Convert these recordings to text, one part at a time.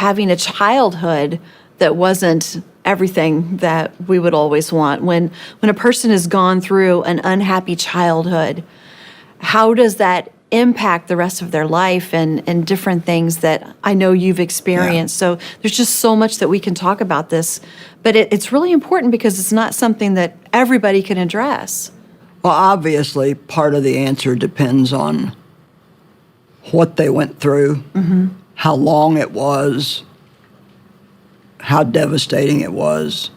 having a childhood that wasn't everything that we would always want. When a person has gone through an unhappy childhood, how does that impact the rest of their life and different things that I know you've experienced? So there's just so much that we can talk about this, but it's really important because it's not something that everybody can address. Well, obviously, part of the answer depends on what they went through, how long it was, how devastating it was.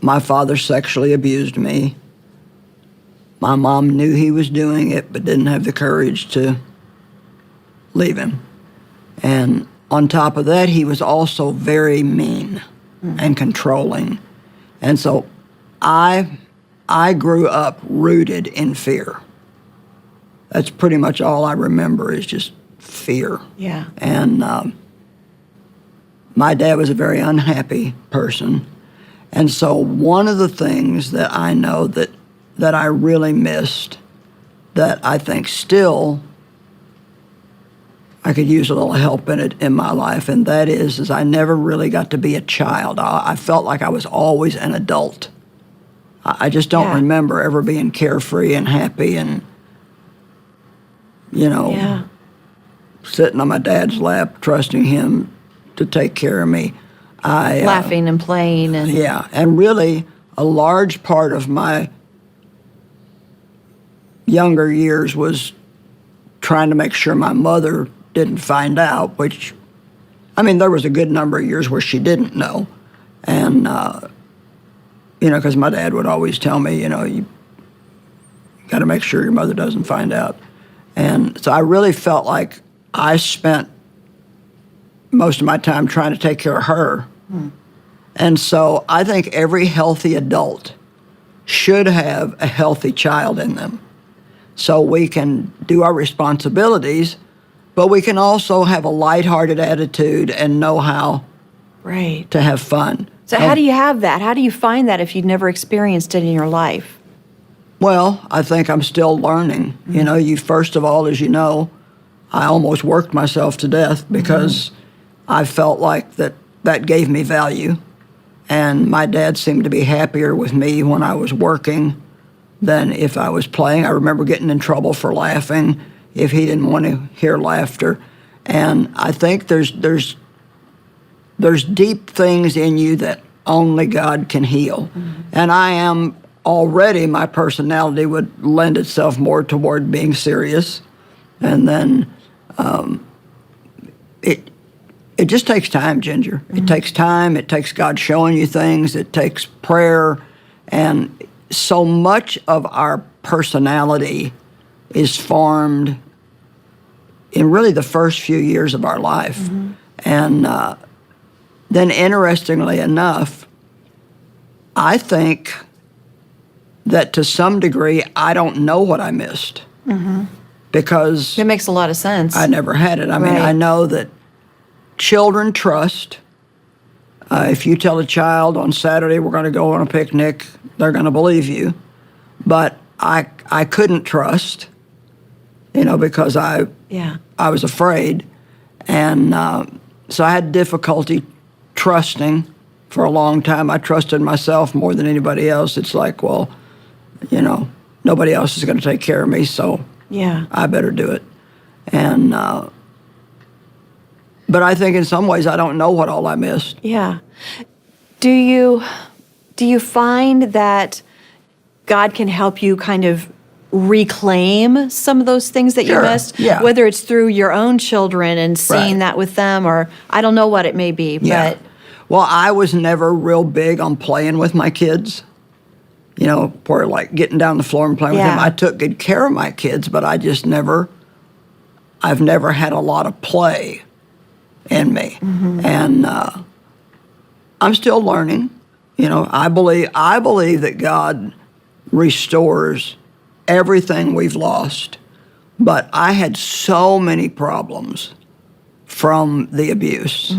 My father sexually abused me. My mom knew he was doing it, but didn't have the courage to leave him. And on top of that, he was also very mean and controlling. And so I grew up rooted in fear. That's pretty much all I remember is just fear. Yeah. And my dad was a very unhappy person. And so one of the things that I know that I really missed, that I think still I could use a little help in it in my life, and that is I never really got to be a child. I felt like I was always an adult. I just don't remember ever being carefree and happy and, sitting on my dad's lap, trusting him to take care of me. Laughing and playing. And really a large part of my younger years was trying to make sure my mother didn't find out, which, there was a good number of years where she didn't know. And, because my dad would always tell me, you got to make sure your mother doesn't find out. And so I really felt like I spent most of my time trying to take care of her. And so I think every healthy adult should have a healthy child in them. So we can do our responsibilities, but we can also have a lighthearted attitude and know how to have fun. So how do you have that? How do you find that if you've never experienced it in your life? Well, I think I'm still learning. You first of all, as you know, I almost worked myself to death because I felt like that gave me value. And my dad seemed to be happier with me when I was working than if I was playing. I remember getting in trouble for laughing if he didn't want to hear laughter. And I think there's deep things in you that only God can heal. And I am already, my personality would lend itself more toward being serious. And then it just takes time, Ginger. It takes time. It takes God showing you things. It takes prayer. And so much of our personality is formed in really the first few years of our life. And then interestingly enough, I think that to some degree, I don't know what I missed. Because it makes a lot of sense. I never had it. I know that children trust. If you tell a child on Saturday we're going to go on a picnic, they're going to believe you. But I couldn't trust, because I was afraid. And so I had difficulty trusting for a long time. I trusted myself more than anybody else. It's like, well, nobody else is going to take care of me, so I better do it. And but I think in some ways I don't know what all I missed. Yeah. Do you find that God can help you kind of reclaim some of those things that you missed? Yeah. Whether it's through your own children and seeing that with them, or I don't know what it may be, but... Well, I was never real big on playing with my kids. For like getting down the floor and playing with them. I took good care of my kids, but I've never had a lot of play in me. And I'm still learning. I believe that God restores everything we've lost. But I had so many problems from the abuse.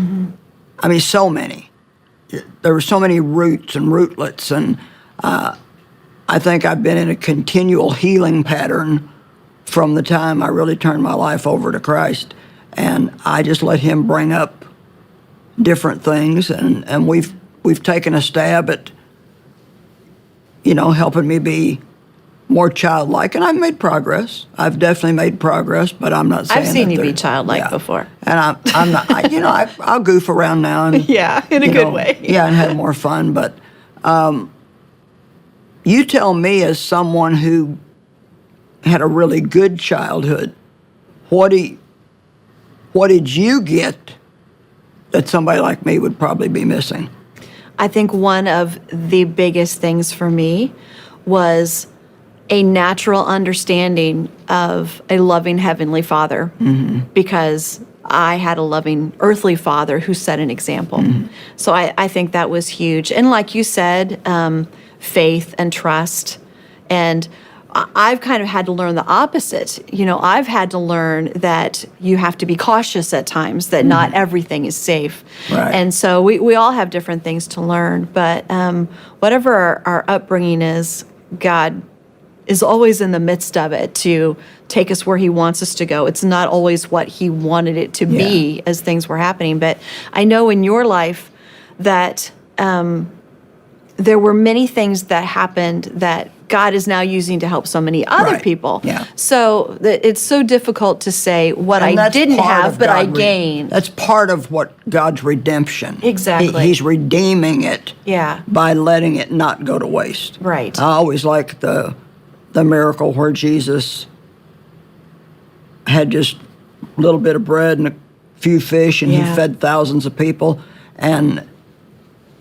So many. There were so many roots and rootlets, and I think I've been in a continual healing pattern from the time I really turned my life over to Christ. And I just let him bring up different things, and we've taken a stab at, helping me be more childlike, and I've made progress. I've definitely made progress, but I'm not saying I've seen that you be there- childlike yeah. before. And I'm not. I'll goof around now and Yeah, in a good way. Yeah, and have more fun. But you tell me, as someone who had a really good childhood, what did you get that somebody like me would probably be missing? I think one of the biggest things for me was a natural understanding of a loving Heavenly Father, because I had a loving earthly father who set an example. So I think that was huge. And like you said, faith and trust. And I've kind of had to learn the opposite. I've had to learn that you have to be cautious at times, that not everything is safe. Right. And so we all have different things to learn. But whatever our upbringing is, God is always in the midst of it to take us where he wants us to go. It's not always what he wanted it to be as things were happening. But I know in your life that there were many things that happened that God is now using to help so many other Right. people. Yeah. So it's so difficult to say what And I that's didn't part have, of but I God gained. That's part of what God's redemption. Exactly. He's redeeming it. Yeah. By letting it not go to waste. Right. I always like the miracle where Jesus had just a little bit of bread and a few fish, and he fed thousands of people,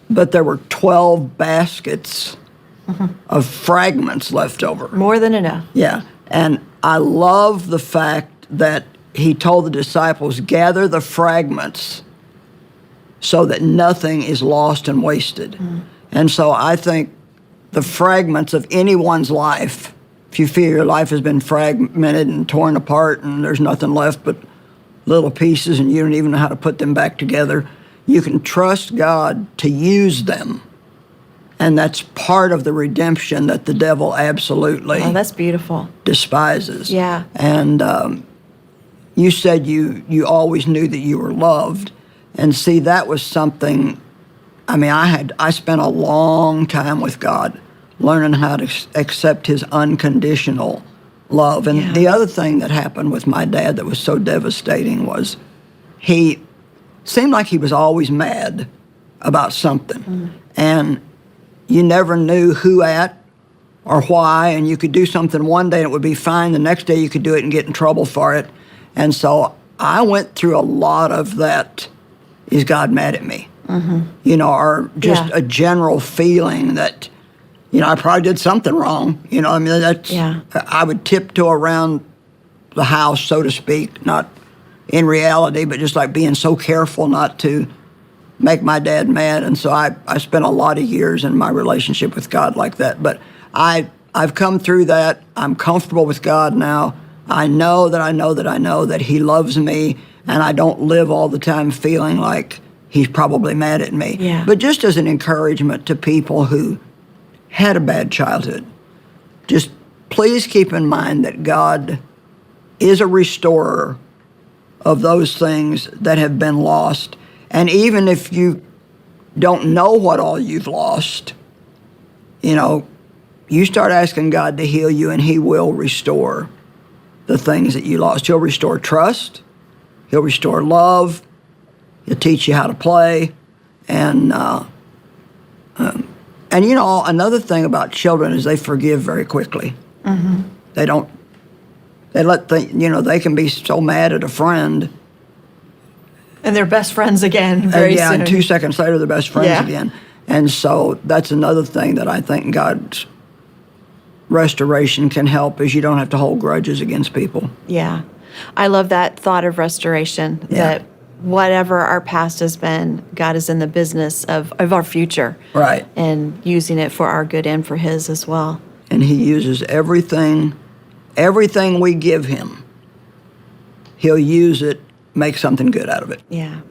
but there were 12 baskets of fragments left over. More than enough. Yeah, and I love the fact that he told the disciples, gather the fragments so that nothing is lost and wasted. And so I think the fragments of anyone's life, if you feel your life has been fragmented and torn apart and there's nothing left but little pieces and you don't even know how to put them back together, you can trust God to use them. And that's part of the redemption that the devil absolutely Oh, that's beautiful. despises. Yeah. And you said you always knew that you were loved. And see, that was something, I spent a long time with God learning how to accept his unconditional love. And the other thing that happened with my dad that was so devastating was he seemed like he was always mad about something. And you never knew who at or why, and you could do something one day and it would be fine. The next day you could do it and get in trouble for it. And so I went through a lot of that, is God mad at me? Or just a general feeling that, I probably did something wrong. I would tiptoe around the house, so to speak, not in reality, but just like being so careful not to make my dad mad. And so I spent a lot of years in my relationship with God like that. But I've come through that. I'm comfortable with God now. I know that he loves me, and I don't live all the time feeling like he's probably mad at me. Yeah. But just as an encouragement to people who had a bad childhood, just please keep in mind that God is a restorer of those things that have been lost. And even if you don't know what all you've lost, you start asking God to heal you and he will restore the things that you lost. He'll restore trust. He'll restore love. He'll teach you how to play. And another thing about children is they forgive very quickly. They don't, they can be so mad at a friend. And they're best friends again very soon. And 2 seconds later, they're best friends Yeah. again. And so that's another thing that I think God's restoration can help, is you don't have to hold grudges against people. Yeah. I love that thought of restoration, that whatever our past has been, God is in the business of our future. Right. And using it for our good and for his as well. And he uses everything we give him. He'll use it, make something good out of it. Yeah.